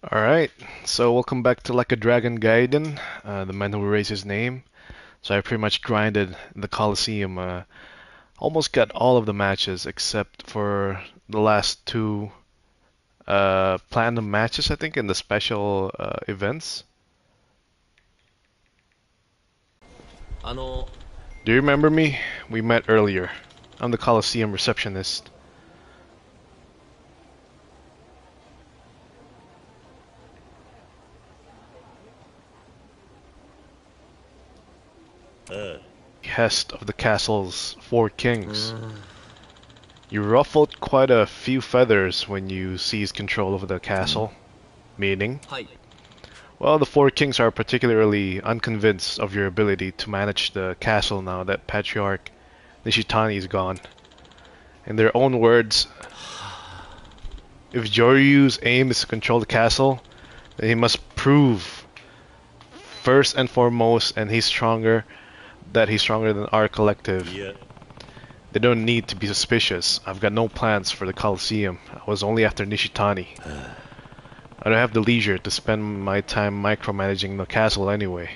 Alright, so welcome back to Like a Dragon Gaiden, the man who erased his name. So I pretty much grinded the Coliseum, almost got all of the matches except for the last two platinum matches, I think, in the special events. Do you remember me? We met earlier. I'm the Coliseum receptionist. Behest of the castle's four kings. You ruffled quite a few feathers when you seized control of the castle. Meaning? Well, the four kings are particularly unconvinced of your ability to manage the castle now that Patriarch Nishitani is gone. In their own words, if Joryu's aim is to control the castle, then he must prove, first and foremost, that he's stronger than our collective. They don't need to be suspicious. I've got no plans for the Coliseum. I was only after Nishitani. I don't have the leisure to spend my time micromanaging the castle anyway.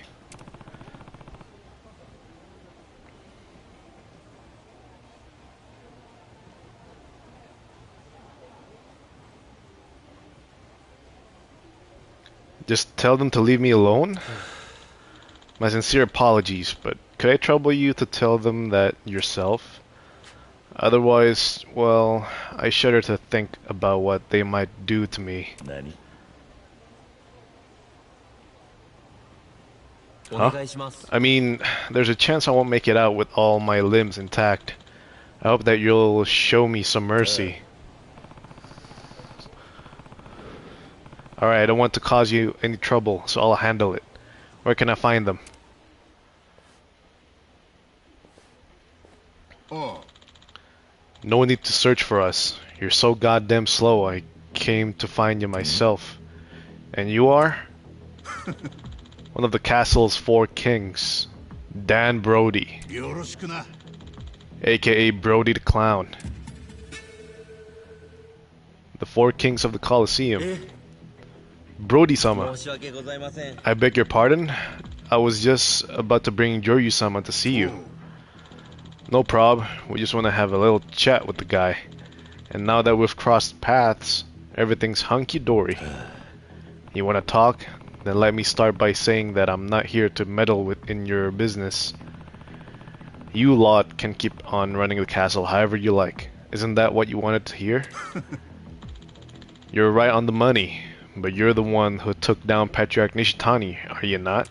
Just tell them to leave me alone? My sincere apologies, but could I trouble you to tell them that yourself? Otherwise, well, I shudder to think about what they might do to me. Huh? I mean, there's a chance I won't make it out with all my limbs intact. I hope that you'll show me some mercy. Alright, I don't want to cause you any trouble, so I'll handle it. Where can I find them? No need to search for us. You're so goddamn slow, I came to find you myself. And you are? One of the castle's four kings. Dan Brody. AKA Brody the Clown. The four kings of the Coliseum. Brody-sama. I beg your pardon? I was just about to bring Joryu-sama to see you. No prob, we just want to have a little chat with the guy. And now that we've crossed paths, everything's hunky-dory. You want to talk? Then let me start by saying that I'm not here to meddle in your business. You lot can keep on running the castle however you like. Isn't that what you wanted to hear? You're right on the money, but you're the one who took down Patriarch Nishitani, are you not?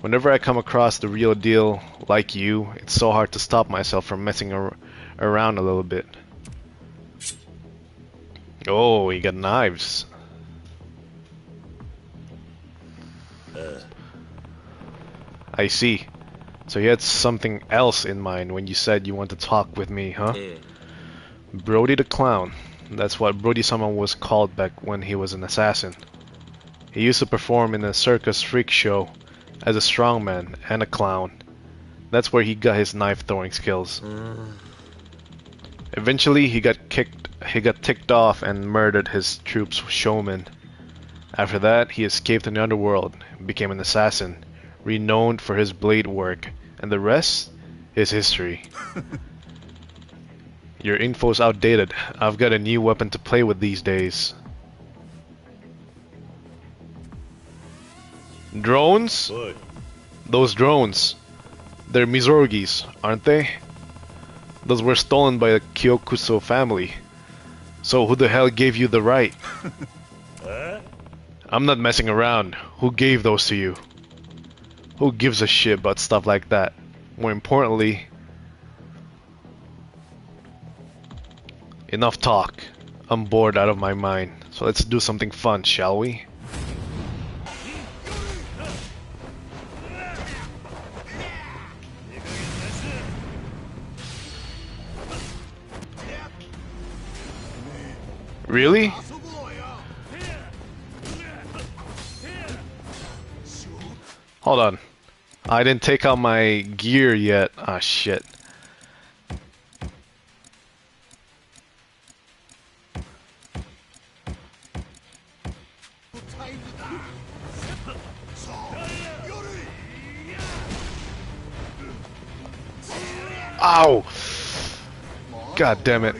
Whenever I come across the real deal like you, it's so hard to stop myself from messing around a little bit. Oh, you got knives. I see. So you had something else in mind when you said you want to talk with me, huh? Brody the Clown. That's what Brody-sama was called back when he was an assassin. He used to perform in a circus freak show as a strongman and a clown. That's where he got his knife throwing skills. Eventually he got ticked off and murdered his troops showman. After that, he escaped in the underworld and became an assassin, renowned for his blade work, and the rest is history. Your info's outdated. I've got a new weapon to play with these days. Drones? Those drones. They're Mizorgis, aren't they? Those were stolen by the Kyokuso family. So who the hell gave you the right? I'm not messing around. Who gave those to you? Who gives a shit about stuff like that? More importantly, enough talk. I'm bored out of my mind. So let's do something fun, shall we? Really? Hold on. I didn't take out my gear yet. Ah, shit. Ow! God damn it.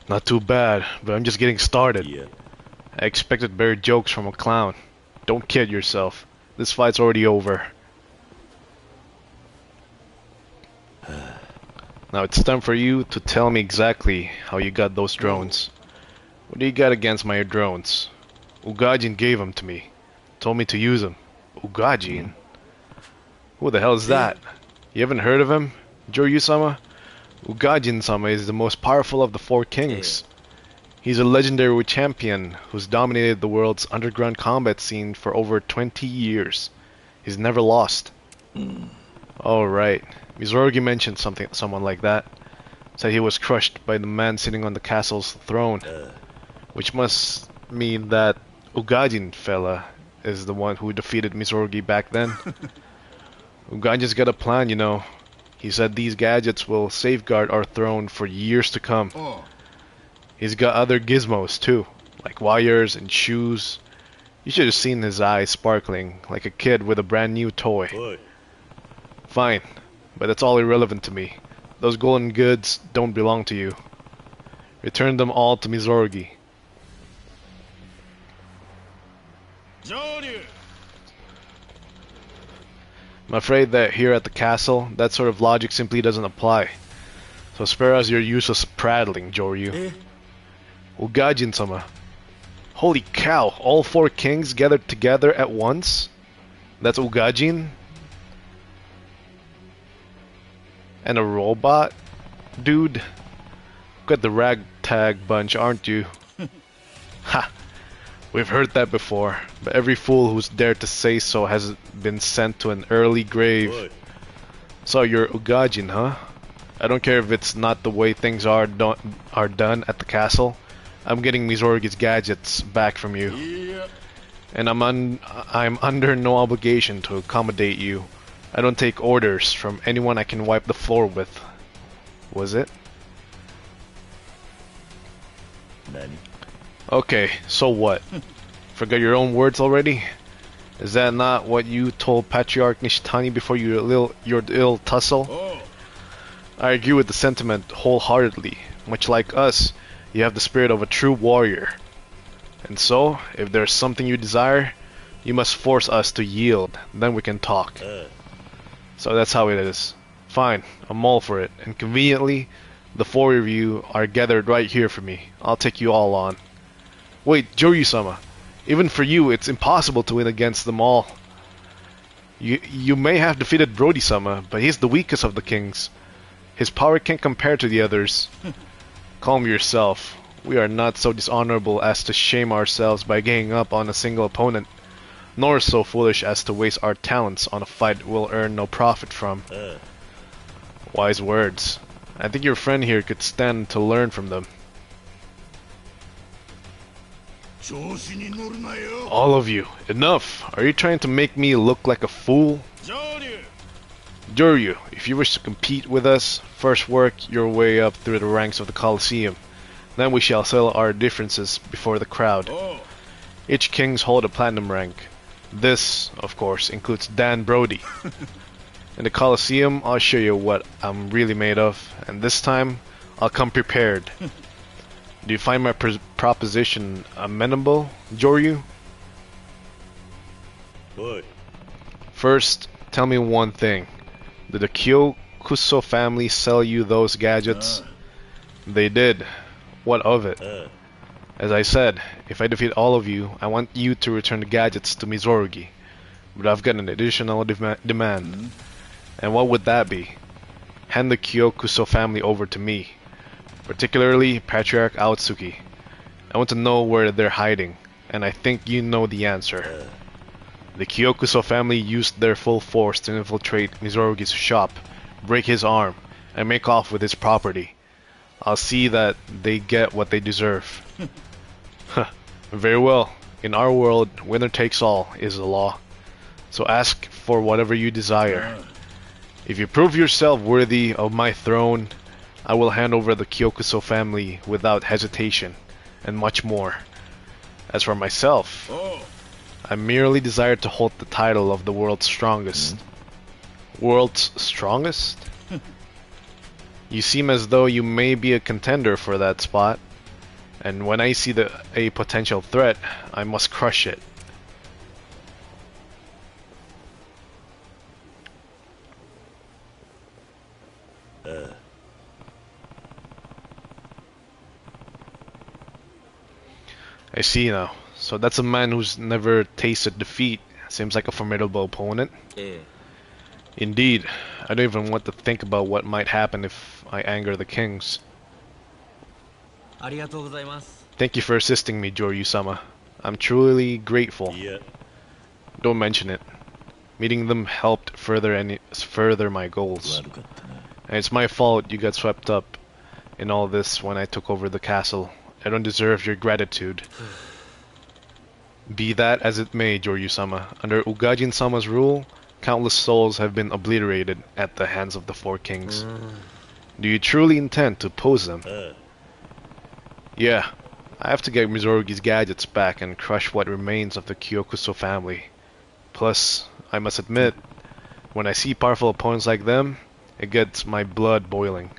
Not too bad, but I'm just getting started. Yeah. I expected better jokes from a clown. Don't kid yourself. This fight's already over. Now it's time for you to tell me exactly how you got those drones. What do you got against my drones? Ugajin gave them to me. Told me to use them. Ugajin? Who the hell is that? You haven't heard of him? Joryu-sama? Ugajin-sama is the most powerful of the four kings. He's a legendary champion who's dominated the world's underground combat scene for over 20 years. He's never lost. Oh right. Mizorugi mentioned someone like that. Said he was crushed by the man sitting on the castle's throne. Which must mean that Ugajin fella is the one who defeated Mizorugi back then. Ugajin's got a plan, you know. He said these gadgets will safeguard our throne for years to come. He's got other gizmos too, like wires and shoes. You should have seen his eyes sparkling, like a kid with a brand new toy. Fine, but that's all irrelevant to me. Those golden goods don't belong to you. Return them all to Mizorugi. I'm afraid that here at the castle, that sort of logic simply doesn't apply. So spare us your useless prattling, Joryu. Ugajin-sama. Holy cow, all four kings gathered together at once? That's Ugajin? And a robot? Dude. Got the ragtag bunch, aren't you? Ha! We've heard that before, but every fool who's dared to say so has been sent to an early grave. So you're Ugajin, huh? I don't care if it's not the way things are done at the castle. I'm getting Mizorugi's gadgets back from you. And I'm under no obligation to accommodate you. I don't take orders from anyone I can wipe the floor with. Was it? Nani? Okay, so what? Forgot your own words already? Is that not what you told Patriarch Nishitani before your little tussle? I agree with the sentiment wholeheartedly. Much like us, you have the spirit of a true warrior. And so, if there's something you desire, you must force us to yield. Then we can talk. So that's how it is. Fine, I'm all for it. And conveniently, the four of you are gathered right here for me. I'll take you all on. Wait, Joryu-sama. Even for you, it's impossible to win against them all. You may have defeated Brody-sama, but he's the weakest of the kings. His power can't compare to the others. Calm yourself. We are not so dishonorable as to shame ourselves by ganging up on a single opponent, nor so foolish as to waste our talents on a fight we'll earn no profit from. Wise words. I think your friend here could stand to learn from them. All of you, enough! Are you trying to make me look like a fool? Joryu, if you wish to compete with us, first work your way up through the ranks of the Colosseum. Then we shall settle our differences before the crowd. Each kings hold a platinum rank. This, of course, includes Dan Brody. In the Colosseum, I'll show you what I'm really made of, and this time, I'll come prepared. Do you find my proposition amenable, Joryu? First, tell me one thing. Did the Kyokuso family sell you those gadgets? They did. What of it? As I said, if I defeat all of you, I want you to return the gadgets to Mizorugi. But I've got an additional demand. And what would that be? Hand the Kyokuso family over to me. Particularly Patriarch Aotsuki. I want to know where they're hiding, and I think you know the answer. The Kyokuso family used their full force to infiltrate Mizorugi's shop, break his arm, and make off with his property. I'll see that they get what they deserve. Very well. In our world, winner takes all is the law. So ask for whatever you desire. If you prove yourself worthy of my throne, I will hand over the Kyokuso family without hesitation, and much more. As for myself, I merely desire to hold the title of the world's strongest. World's strongest? You seem as though you may be a contender for that spot, and when I see a potential threat, I must crush it. I see now. So that's a man who's never tasted defeat. Seems like a formidable opponent. Indeed. I don't even want to think about what might happen if I anger the kings. Thank you for assisting me, Joryu-sama. I'm truly grateful. Don't mention it. Meeting them helped further my goals. And it's my fault you got swept up in all this when I took over the castle. I don't deserve your gratitude. Be that as it may, Joryu-sama, under Ugajin-sama's rule, countless souls have been obliterated at the hands of the four kings. Do you truly intend to oppose them? Yeah, I have to get Mizorugi's gadgets back and crush what remains of the Kyokuso family. Plus, I must admit, when I see powerful opponents like them, it gets my blood boiling.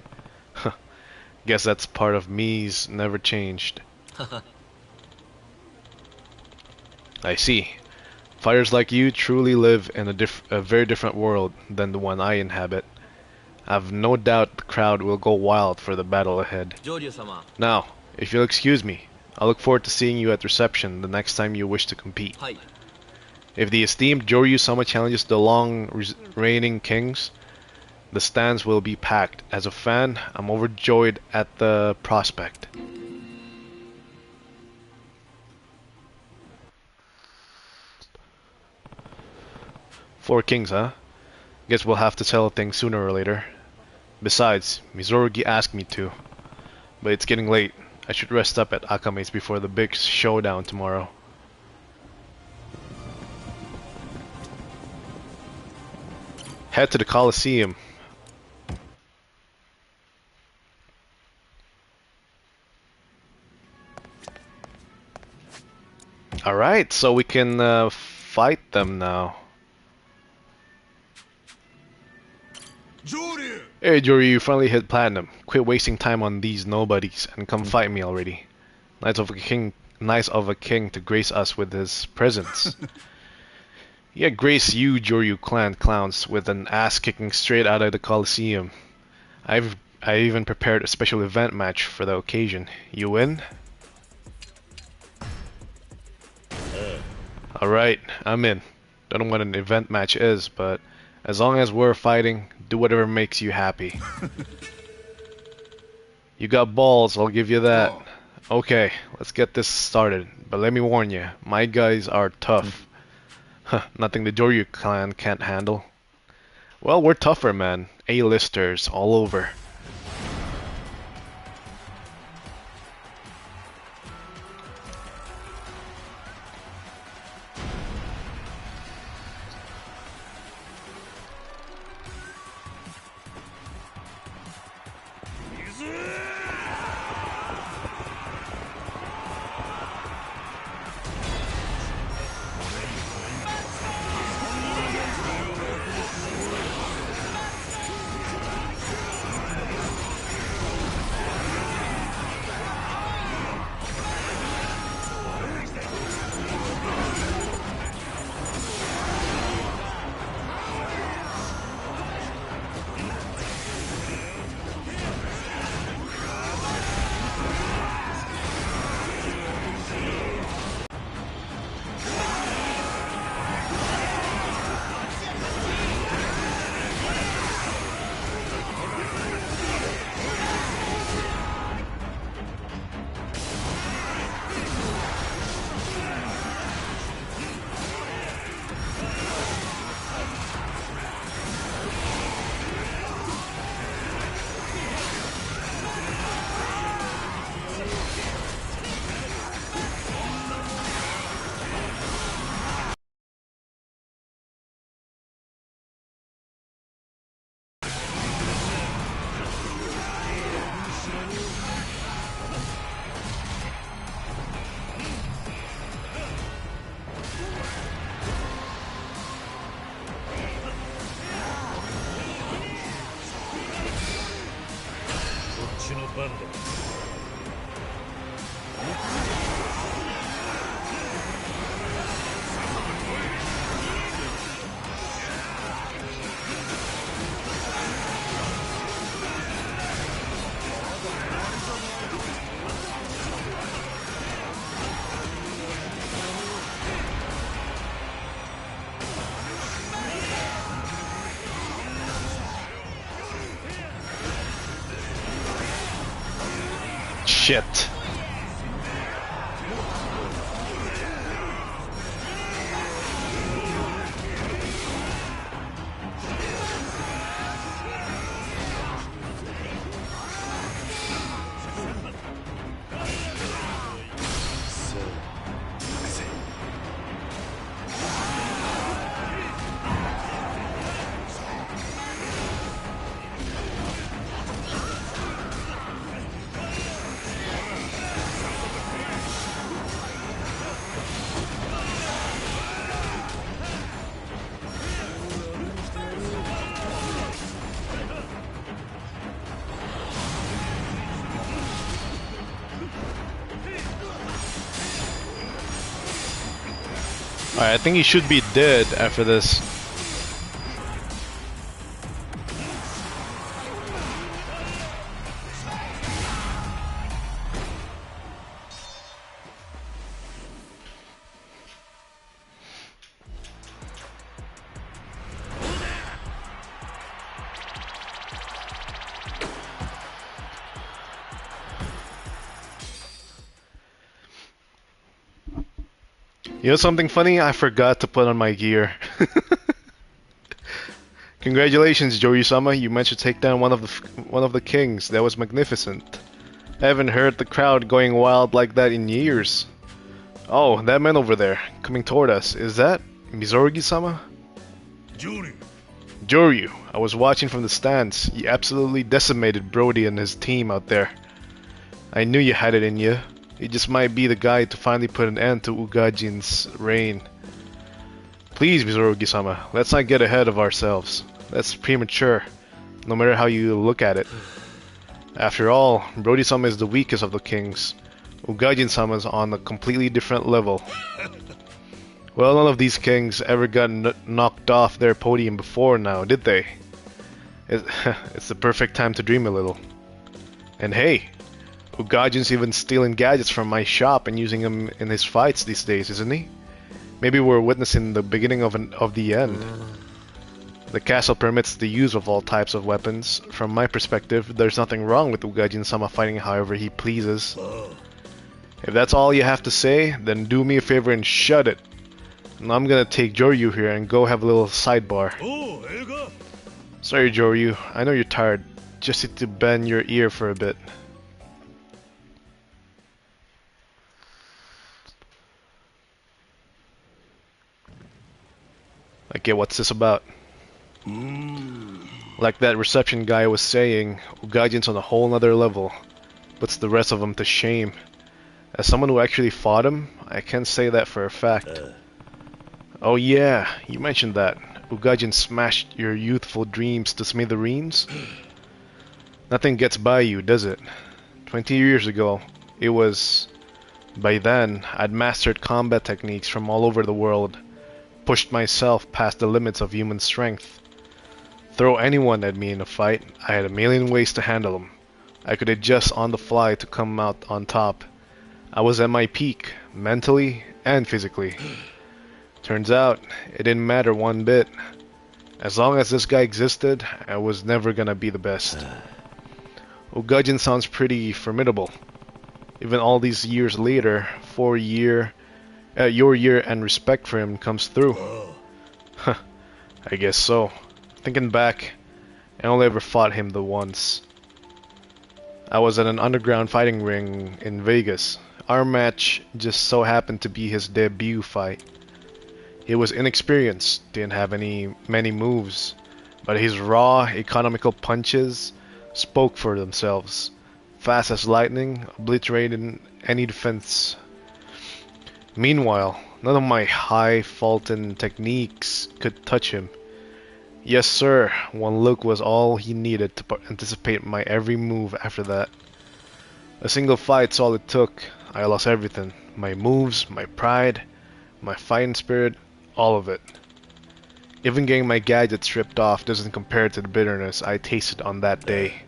Guess that's part of me's never changed. I see. Fighters like you truly live in a very different world than the one I inhabit. I've no doubt the crowd will go wild for the battle ahead. Now, if you'll excuse me, I look forward to seeing you at reception the next time you wish to compete. If the esteemed Joryu-sama challenges the long-reigning kings, the stands will be packed. As a fan, I'm overjoyed at the prospect. Four kings, huh? Guess we'll have to settle things sooner or later. Besides, Mizorugi asked me to. But it's getting late. I should rest up at Akame's before the big showdown tomorrow. Head to the Colosseum. Alright, so we can fight them now. Hey Joryu, you finally hit platinum. Quit wasting time on these nobodies and come fight me already. Nice of a king to grace us with his presence. Yeah, grace you Joryu clan clowns with an ass kicking straight out of the Colosseum. I even prepared a special event match for the occasion. You win? Alright, I'm in. Don't know what an event match is, but as long as we're fighting, do whatever makes you happy. You got balls, I'll give you that. Okay, let's get this started. But let me warn you, my guys are tough. Nothing the Joryu clan can't handle. Well, we're tougher, man. A-listers all over. Shit. Alright, I think he should be dead after this. You know something funny? I forgot to put on my gear. Congratulations, Joey-sama. You managed to take down one of the kings. That was magnificent. I haven't heard the crowd going wild like that in years. Oh, that man over there, coming toward us. Is that Mizorugi-sama? Joryu. I was watching from the stands. You absolutely decimated Brody and his team out there. I knew you had it in you. He just might be the guy to finally put an end to Ugajin's reign. Please, Mizorugi-sama, let's not get ahead of ourselves. That's premature, no matter how you look at it. After all, Brody-sama is the weakest of the kings. Ugajin-sama is on a completely different level. Well, none of these kings ever got knocked off their podium before now, did they? It's the perfect time to dream a little. And hey, Ugajin's even stealing gadgets from my shop and using them in his fights these days, isn't he? Maybe we're witnessing the beginning of the end. The castle permits the use of all types of weapons. From my perspective, there's nothing wrong with Ugajin-sama fighting however he pleases. If that's all you have to say, then do me a favor and shut it. And I'm gonna take Joryu here and go have a little sidebar. Sorry, Joryu. I know you're tired. Just need to bend your ear for a bit. Okay, what's this about? Like that reception guy was saying, Ugajin's on a whole nother level. Puts the rest of them to shame. As someone who actually fought him, I can't say that for a fact. Oh yeah, you mentioned that. Ugajin smashed your youthful dreams to smithereens? Nothing gets by you, does it? 20 years ago, it was... By then, I'd mastered combat techniques from all over the world. Pushed myself past the limits of human strength. Throw anyone at me in a fight, I had a million ways to handle them. I could adjust on the fly to come out on top. I was at my peak, mentally and physically. Turns out, it didn't matter one bit. As long as this guy existed, I was never gonna be the best. Ugajin sounds pretty formidable. Even all these years later, your year and respect for him comes through. Huh, I guess so. Thinking back, I only ever fought him the once. I was at an underground fighting ring in Vegas. Our match just so happened to be his debut fight. He was inexperienced, didn't have many moves, but his raw, economical punches spoke for themselves. Fast as lightning, obliterating any defense. Meanwhile, none of my high Fulton techniques could touch him. Yes sir, one look was all he needed to anticipate my every move after that. A single fight's all it took. I lost everything. My moves, my pride, my fighting spirit, all of it. Even getting my gadgets ripped off doesn't compare to the bitterness I tasted on that day.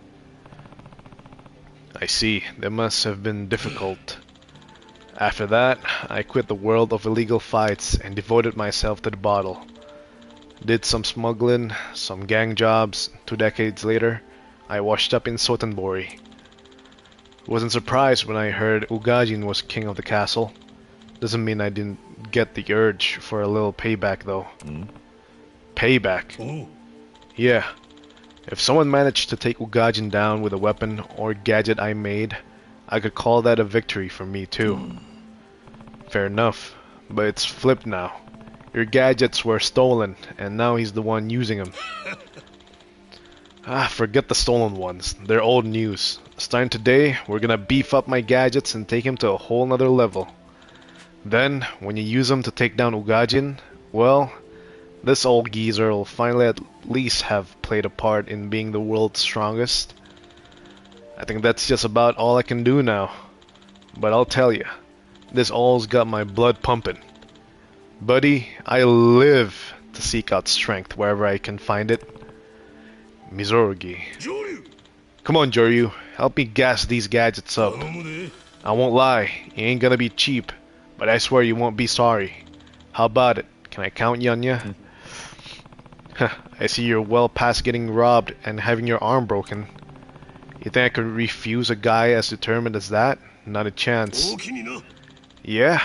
I see, that must have been difficult. After that, I quit the world of illegal fights and devoted myself to the bottle. Did some smuggling, some gang jobs. 2 decades later, I washed up in Sotenbori. Wasn't surprised when I heard Ugajin was king of the castle. Doesn't mean I didn't get the urge for a little payback though. Payback? Oh. Yeah. If someone managed to take Ugajin down with a weapon or gadget I made, I could call that a victory for me too. Fair enough, but it's flipped now. Your gadgets were stolen, and now he's the one using them. Forget the stolen ones. They're old news. Starting today, we're gonna beef up my gadgets and take him to a whole nother level. Then, when you use them to take down Ugajin, well, this old geezer will finally at least have played a part in being the world's strongest. I think that's just about all I can do now. But I'll tell you, this all's got my blood pumping. Buddy, I live to seek out strength wherever I can find it. Mizorugi. Come on, Joryu, help me gas these gadgets up. I won't lie, you ain't gonna be cheap, but I swear you won't be sorry. How about it? Can I count you on ya? I see you're well past getting robbed and having your arm broken. You think I could refuse a guy as determined as that? Not a chance. Yeah?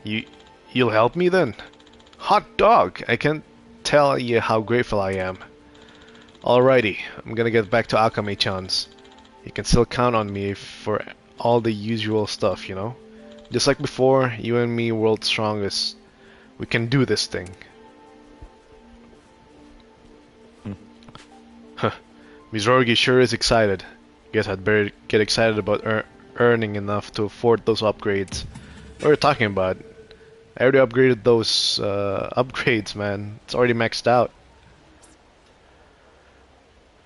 You'll help me then? Hot dog! I can't tell you how grateful I am. Alrighty, I'm gonna get back to Akame-chan's. You can still count on me for all the usual stuff, you know? Just like before, you and me world's strongest. We can do this thing. Huh. Mizorugi sure is excited. Guess I'd better get excited about earning enough to afford those upgrades. What are you talking about? I already upgraded those upgrades, man. It's already maxed out.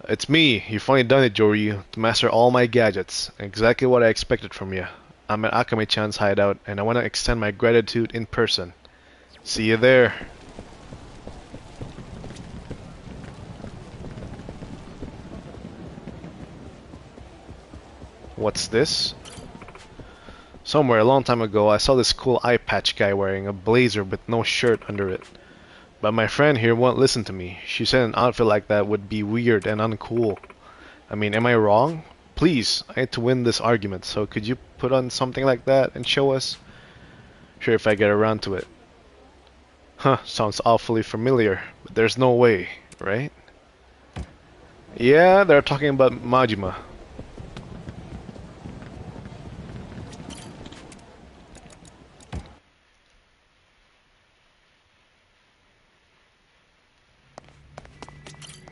It's me. You finally done it, Joryu. To master all my gadgets. Exactly what I expected from you. I'm at Akame-chan's hideout, and I want to extend my gratitude in person. See you there. What's this? Somewhere a long time ago, I saw this cool eye patch guy wearing a blazer with no shirt under it. But my friend here won't listen to me. She said an outfit like that would be weird and uncool. I mean, am I wrong? Please, I need to win this argument, so could you put on something like that and show us? Sure, if I get around to it. Huh, sounds awfully familiar, but there's no way, right? Yeah, they're talking about Majima.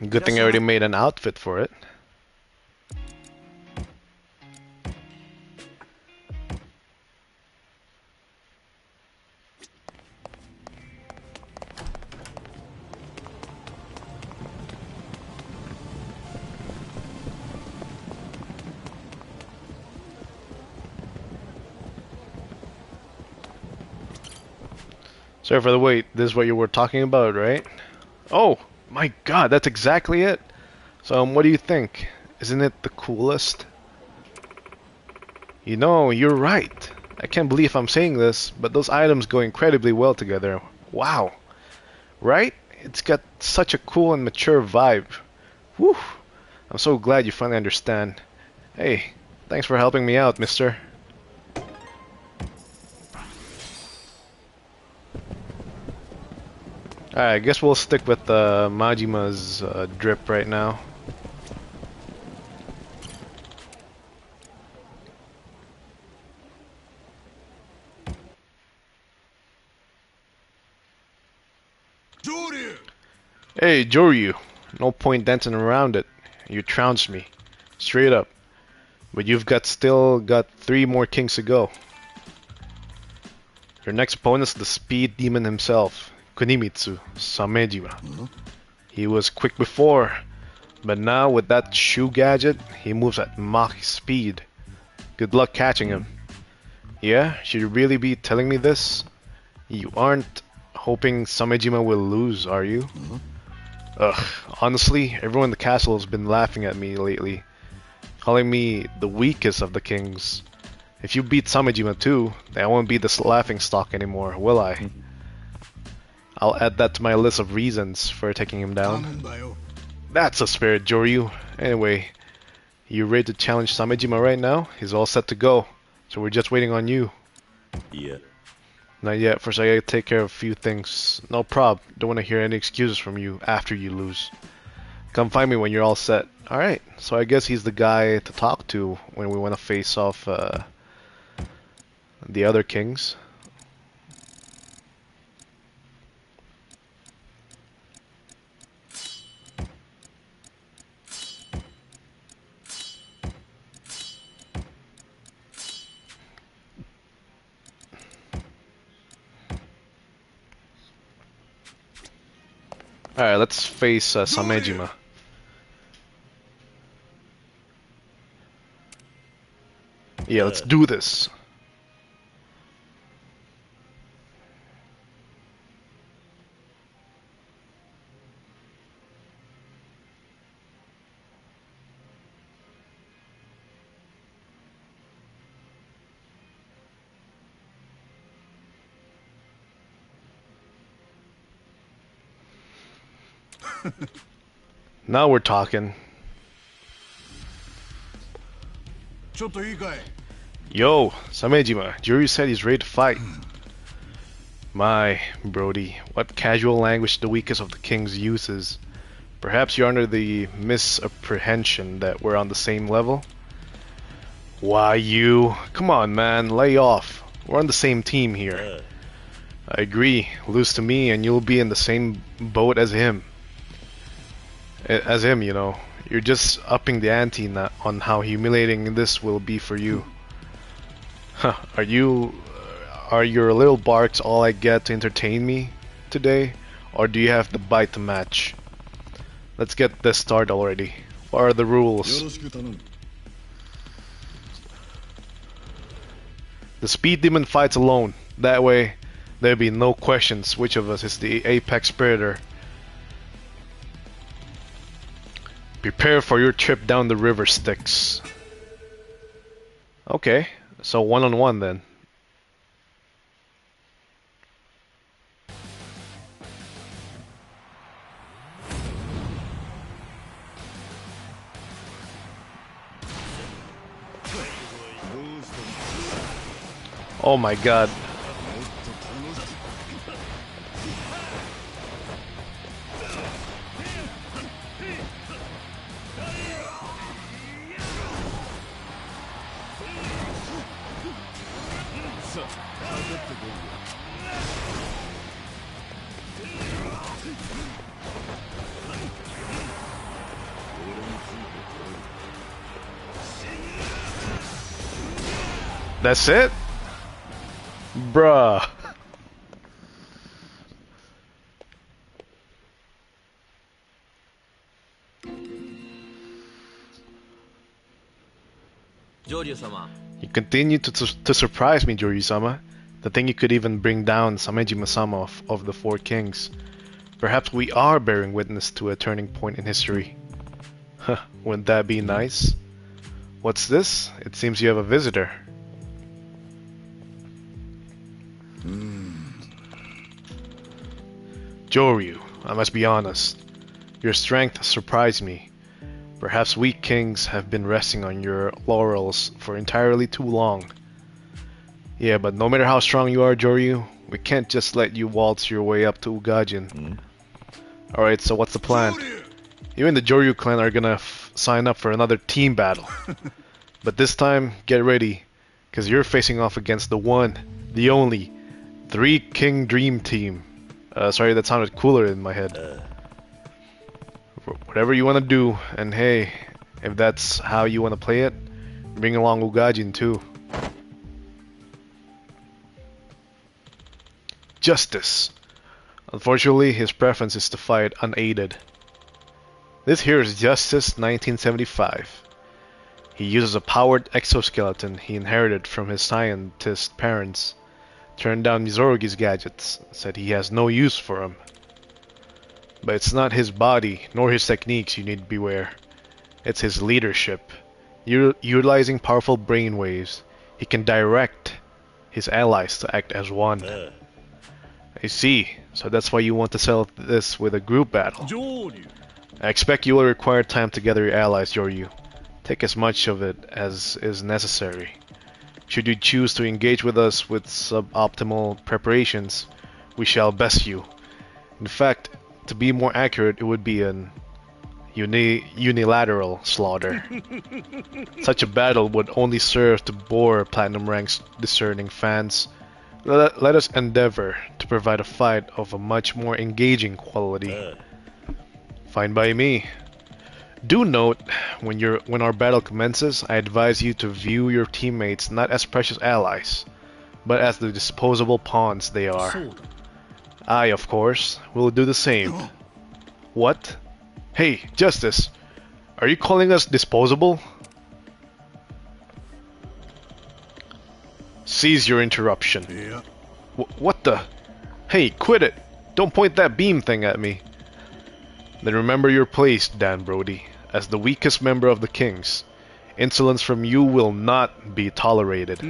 Good thing I already made an outfit for it. Sorry for the wait, this is what you were talking about, right? Oh, my god, that's exactly it! So, what do you think? Isn't it the coolest? You know, you're right. I can't believe I'm saying this, but those items go incredibly well together. Wow. Right? It's got such a cool and mature vibe. Whew. I'm so glad you finally understand. Hey, thanks for helping me out, mister. Alright, I guess we'll stick with Majima's drip right now. Hey, Joryu. No point dancing around it. You trounced me. Straight up. But you've still got 3 more kings to go. Your next opponent's the speed demon himself, Kunimitsu Samejiwa. He was quick before, but now with that shoe gadget, he moves at Mach speed. Good luck catching him. Yeah? Should you really be telling me this? You aren't hoping Samejima will lose, are you? Ugh, honestly, everyone in the castle has been laughing at me lately, calling me the weakest of the kings. If you beat Samejima too, then I won't be this laughing stock anymore, will I? I'll add that to my list of reasons for taking him down. That's a spirit, Joryu. Anyway, you ready to challenge Samejima right now? He's all set to go, so we're just waiting on you. Yeah. Not yet, first I gotta take care of a few things. No prob, don't want to hear any excuses from you after you lose. Come find me when you're all set. Alright, so I guess he's the guy to talk to when we want to face off the other kings. Alright, let's face Samejima. Yeah, let's do this. Now we're talking. Yo, Samejima, Joryu said he's ready to fight. My, Brody, what casual language the weakest of the kings uses. Perhaps you're under the misapprehension that we're on the same level? Why you? Come on, man, lay off. We're on the same team here. I agree. Lose to me and you'll be in the same boat as him. You know. You're just upping the ante on how humiliating this will be for you. Huh, are your little barks all I get to entertain me today? Or do you have the bite to match? Let's get this started already. What are the rules? The speed demon fights alone. That way, there'll be no questions which of us is the apex predator. Prepare for your trip down the river, Styx. Okay, so one-on-one then. Oh my god. That's it? Bruh. You continue to surprise me, Joryu-sama. To think you could even bring down Samejima-sama of the Four Kings. Perhaps we are bearing witness to a turning point in history. Huh, wouldn't that be nice? What's this? It seems you have a visitor. Joryu, I must be honest. Your strength surprised me. Perhaps we kings have been resting on your laurels for entirely too long. Yeah, but no matter how strong you are, Joryu, we can't just let you waltz your way up to Ugajin. Alright, so what's the plan? You and the Joryu clan are gonna sign up for another team battle. But this time, get ready, cause you're facing off against the one, the only, Three King Dream Team. Sorry, that sounded cooler in my head. Whatever you want to do, and hey, if that's how you want to play it, bring along Ugajin too. Justice. Unfortunately, his preference is to fight unaided. This here is Justice 1975. He uses a powered exoskeleton he inherited from his scientist parents. Turned down Mizorugi's gadgets, said he has no use for him. But it's not his body, nor his techniques you need to beware. It's his leadership. Utilizing powerful brainwaves, he can direct his allies to act as one. I see, so that's why you want to settle this with a group battle. I expect you will require time to gather your allies, Yoryu. Take as much of it as is necessary. Should you choose to engage with us with suboptimal preparations, we shall best you. In fact, to be more accurate, it would be an unilateral slaughter. Such a battle would only serve to bore Platinum Rank's discerning fans. Let us endeavor to provide a fight of a much more engaging quality. Fine by me. Do note, when our battle commences, I advise you to view your teammates not as precious allies, but as the disposable pawns they are. I, of course, will do the same. What? Hey, Justice! Are you calling us disposable? Cease your interruption. Yeah. What the? Hey, quit it! Don't point that beam thing at me. Then remember your place, Dan Brody. As the weakest member of the Kings, insolence from you will not be tolerated.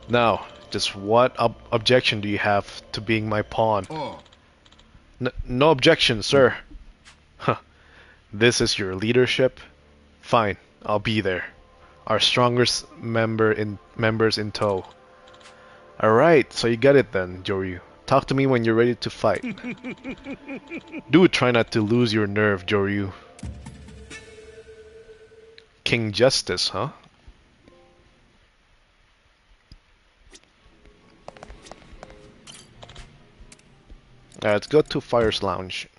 Now, just what objection do you have to being my pawn? No objection, sir. Huh. This is your leadership? Fine, I'll be there. Our strongest members in tow. Alright, so you got it then, Joryu. Talk to me when you're ready to fight. Do try not to lose your nerve, Joryu. King Justice, huh? Let's go to Fire's Lounge.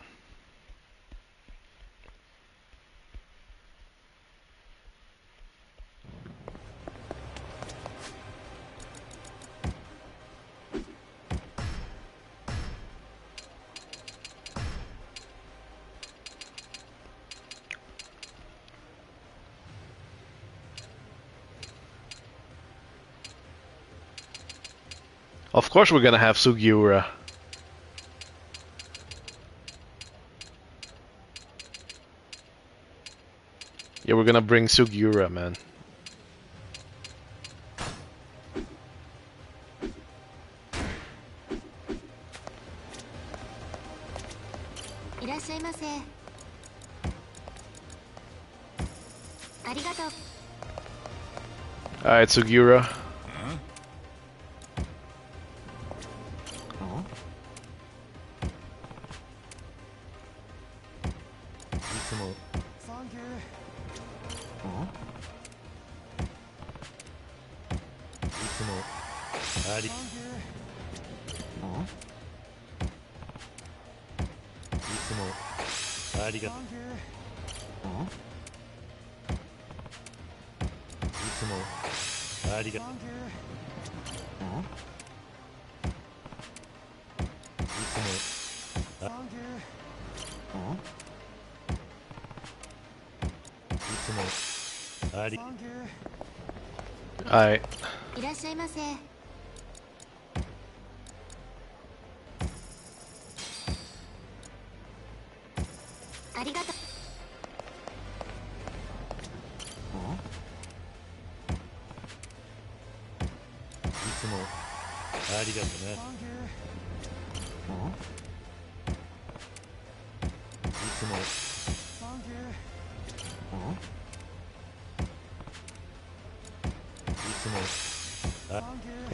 Of course we're gonna have Sugiura. Yeah, we're gonna bring Sugiura, man. Alright, Sugiura. Alright.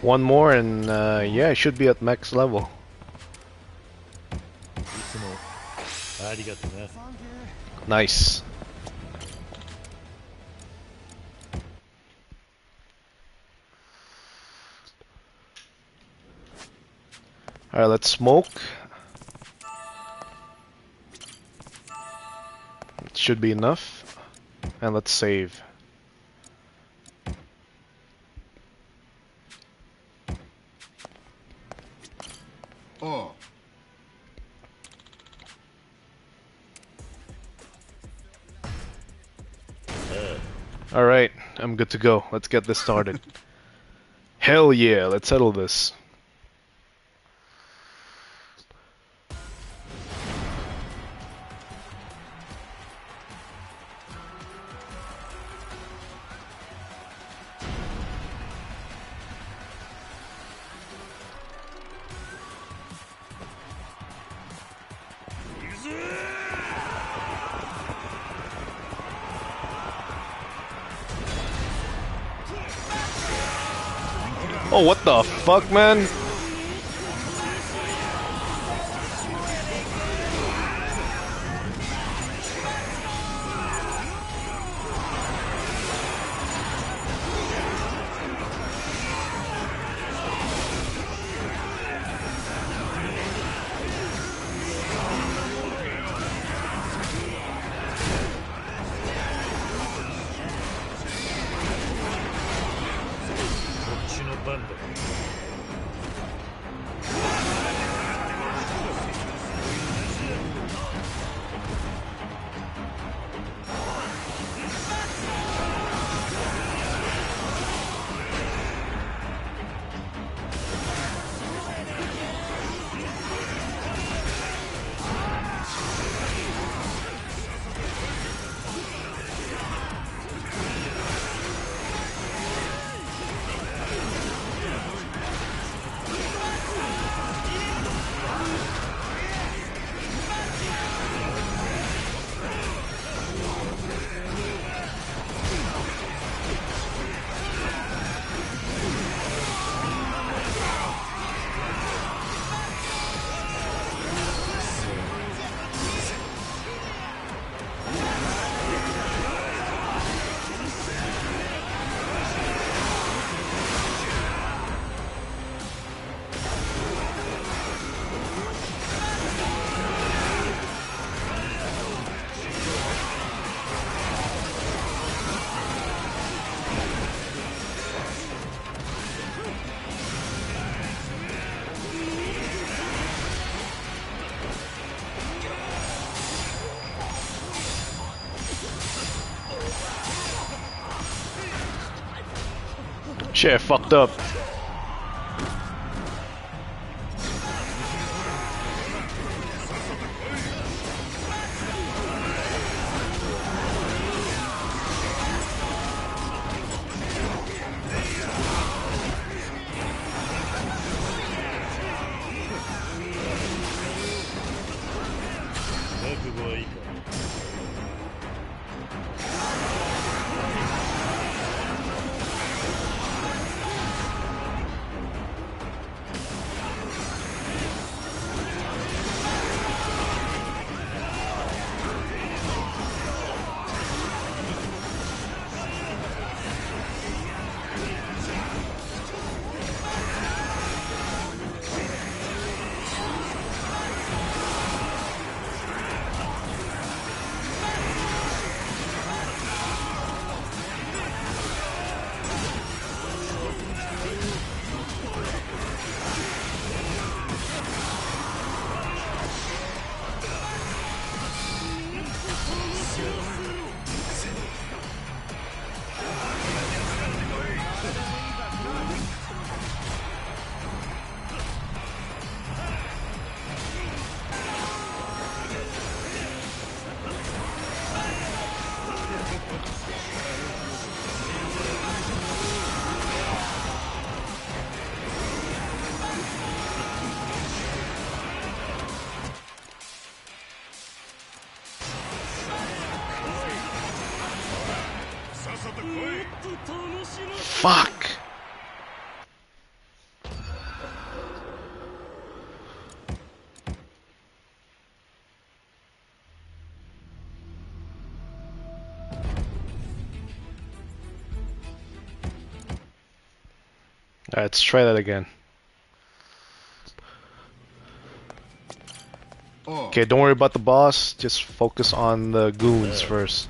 One more and yeah, I should be at max level. Nice. Alright, let's smoke. It should be enough. And let's save. Oh. Alright, I'm good to go. Let's get this started. Hell yeah, let's settle this. Oh, what the fuck, man? Shit, I fucked up. Fuck! Alright, let's try that again. Okay, don't worry about the boss, just focus on the goons first.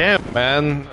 Damn, man.